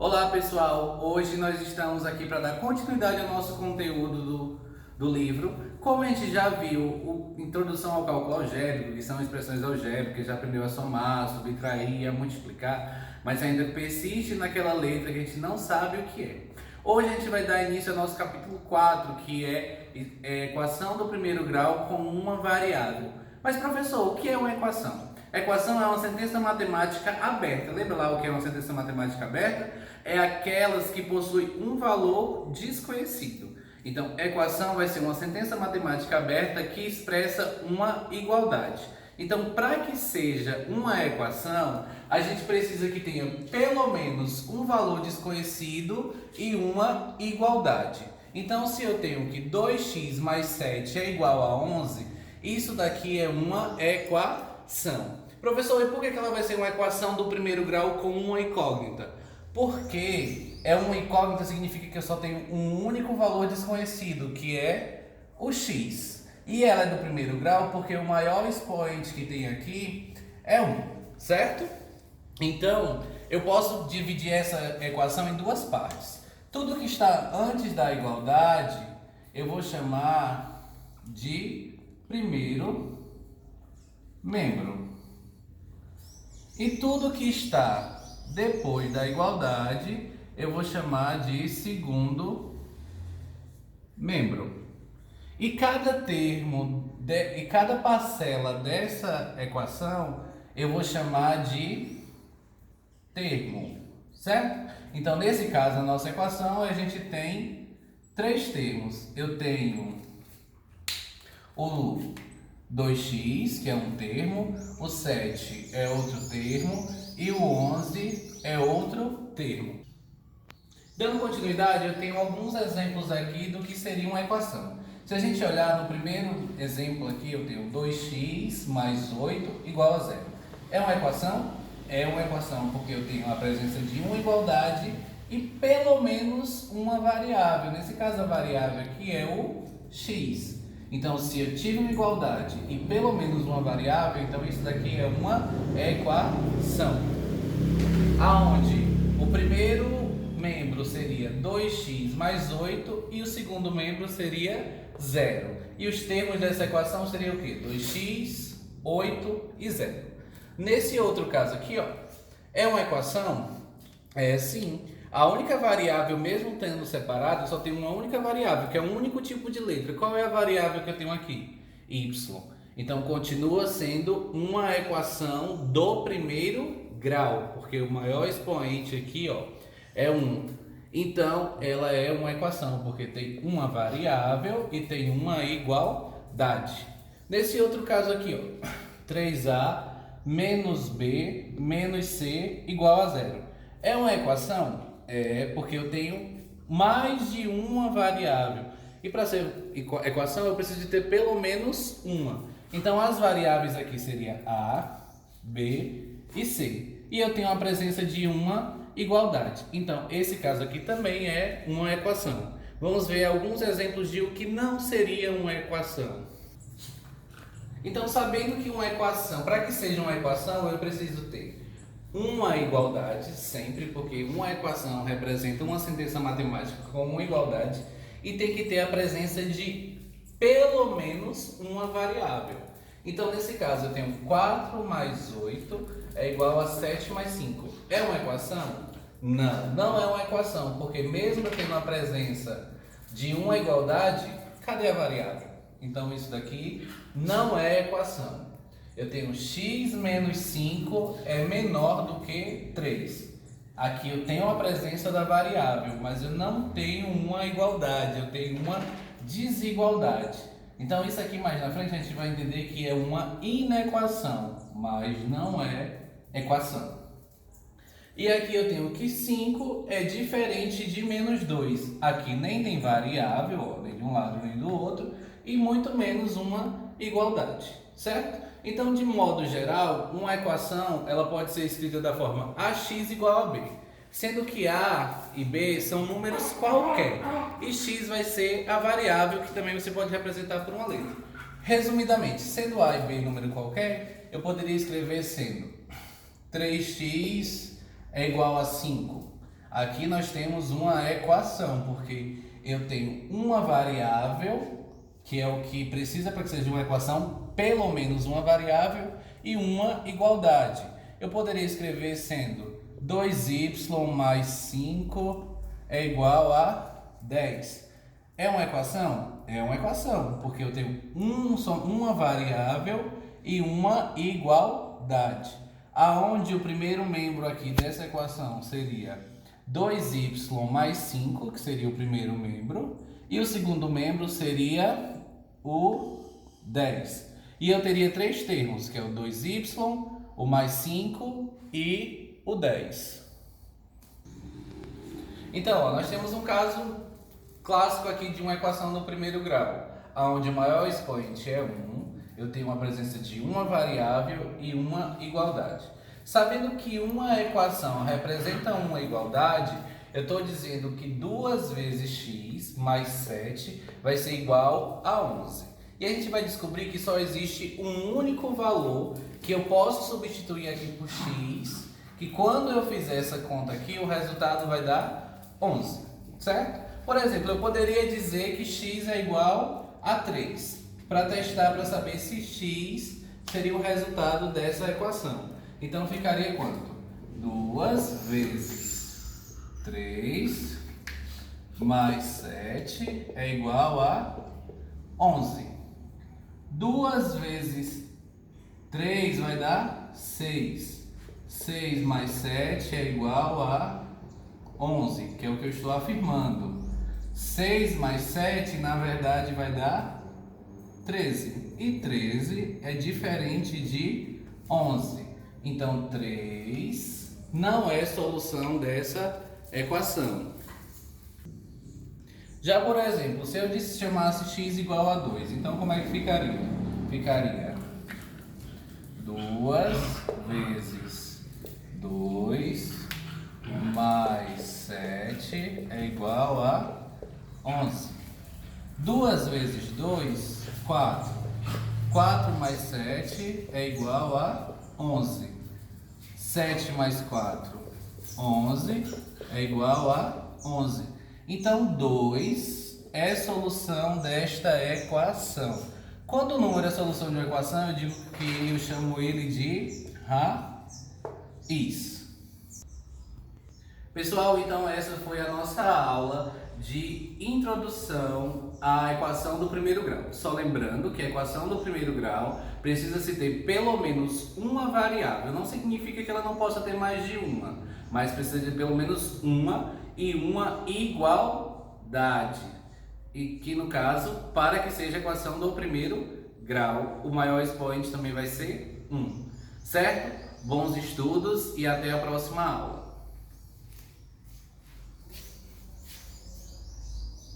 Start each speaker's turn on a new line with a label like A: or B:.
A: Olá pessoal, hoje nós estamos aqui para dar continuidade ao nosso conteúdo do livro. Como a gente já viu, introdução ao cálculo algébrico, que são expressões algébricas, já aprendeu a somar, subtrair, a multiplicar, mas ainda persiste naquela letra que a gente não sabe o que é. Hoje a gente vai dar início ao nosso capítulo 4, que é equação do primeiro grau com uma variável. Mas professor, o que é uma equação? Equação é uma sentença matemática aberta. Lembra lá o que é uma sentença matemática aberta? É aquelas que possuem um valor desconhecido. Então, equação vai ser uma sentença matemática aberta que expressa uma igualdade. Então, para que seja uma equação, a gente precisa que tenha pelo menos um valor desconhecido e uma igualdade. Então, se eu tenho que 2x mais 7 é igual a 11, isso daqui é uma equação. Professor, e por que ela vai ser uma equação do primeiro grau com uma incógnita? Porque uma incógnita significa que eu só tenho um único valor desconhecido, que é o x. E ela é do primeiro grau porque o maior expoente que tem aqui é 1, certo? Então, eu posso dividir essa equação em duas partes. Tudo que está antes da igualdade, eu vou chamar de primeiro membro. E tudo que está depois da igualdade, eu vou chamar de segundo membro. E cada termo, e cada parcela dessa equação, eu vou chamar de termo, certo? Então, nesse caso, a nossa equação, a gente tem três termos. Eu tenho o 2x, que é um termo, o 7 é outro termo e o 11 é outro termo. Dando continuidade, eu tenho alguns exemplos aqui do que seria uma equação. Se a gente olhar no primeiro exemplo aqui, eu tenho 2x mais 8 igual a 0. É uma equação? É uma equação porque eu tenho a presença de uma igualdade e pelo menos uma variável. Nesse caso, a variável aqui é o x. Então, se eu tive uma igualdade e pelo menos uma variável, então isso daqui é uma equação. Aonde o primeiro membro seria 2x mais 8 e o segundo membro seria 0. E os termos dessa equação seriam o quê? 2x, 8 e 0. Nesse outro caso aqui, ó, é uma equação? É sim. A única variável, mesmo tendo separado, só tem uma única variável, que é um único tipo de letra. Qual é a variável que eu tenho aqui? Y. Então, continua sendo uma equação do primeiro grau, porque o maior expoente aqui, ó, é 1. Então, ela é uma equação, porque tem uma variável e tem uma igualdade. Nesse outro caso aqui, ó, 3a menos b menos c igual a 0. É uma equação? É, porque eu tenho mais de uma variável. E para ser equação, eu preciso de ter pelo menos uma. Então, as variáveis aqui seriam A, B e C. E eu tenho a presença de uma igualdade. Então, esse caso aqui também é uma equação. Vamos ver alguns exemplos de o que não seria uma equação. Então, sabendo que uma equação, para que seja uma equação, eu preciso ter uma igualdade, sempre, porque uma equação representa uma sentença matemática com uma igualdade, e tem que ter a presença de pelo menos uma variável. Então, nesse caso, eu tenho 4 mais 8 é igual a 7 mais 5. É uma equação? Não, não é uma equação, porque mesmo tendo a presença de uma igualdade, cadê a variável? Então, isso daqui não é equação. Eu tenho x menos 5 é menor do que 3. Aqui eu tenho a presença da variável, mas eu não tenho uma igualdade, eu tenho uma desigualdade. Então isso aqui mais na frente a gente vai entender que é uma inequação, mas não é equação. E aqui eu tenho que 5 é diferente de menos 2. Aqui nem tem variável, ó, nem de um lado nem do outro, e muito menos uma igualdade, certo? Então, de modo geral, uma equação ela pode ser escrita da forma ax igual a b, sendo que a e b são números qualquer, e x vai ser a variável que também você pode representar por uma letra. Resumidamente, sendo a e b número qualquer, eu poderia escrever sendo 3x é igual a 5. Aqui nós temos uma equação, porque eu tenho uma variável, que é o que precisa para que seja uma equação, pelo menos uma variável, e uma igualdade. Eu poderia escrever sendo 2y mais 5 é igual a 10. É uma equação? É uma equação, porque eu tenho uma variável e uma igualdade. Aonde o primeiro membro aqui dessa equação seria 2y mais 5, que seria o primeiro membro, e o segundo membro seria o 10. E eu teria três termos, que é o 2y, o mais 5 e o 10. Então, ó, nós temos um caso clássico aqui de uma equação do primeiro grau, onde o maior expoente é 1, eu tenho uma presença de uma variável e uma igualdade. Sabendo que uma equação representa uma igualdade, eu estou dizendo que 2 vezes x mais 7 vai ser igual a 11. E a gente vai descobrir que só existe um único valor que eu posso substituir aqui por x, que quando eu fizer essa conta aqui, o resultado vai dar 11, certo? Por exemplo, eu poderia dizer que x é igual a 3, para testar, para saber se x seria o resultado dessa equação. Então ficaria quanto? 2 vezes 3 mais 7 é igual a 11. 2 vezes 3 vai dar 6. 6 mais 7 é igual a 11, que é o que eu estou afirmando. 6 mais 7, na verdade, vai dar 13. E 13 é diferente de 11. Então, 3 não é solução dessa equação. Já, por exemplo, se eu chamasse x igual a 2, então como é que ficaria? Ficaria 2 vezes 2 mais 7 é igual a 11. 2 vezes 2, 4. 4 mais 7 é igual a 11. 7 mais 4, 11 é igual a 11. Então, 2 é solução desta equação. Quando o número é solução de uma equação, eu digo que eu chamo ele de raiz. Pessoal, então essa foi a nossa aula de introdução à equação do primeiro grau. Só lembrando que a equação do primeiro grau precisa se ter pelo menos uma variável. Não significa que ela não possa ter mais de uma, mas precisa ter pelo menos uma e uma igualdade. E que no caso, para que seja a equação do primeiro grau, o maior expoente também vai ser 1. Certo? Bons estudos e até a próxima aula.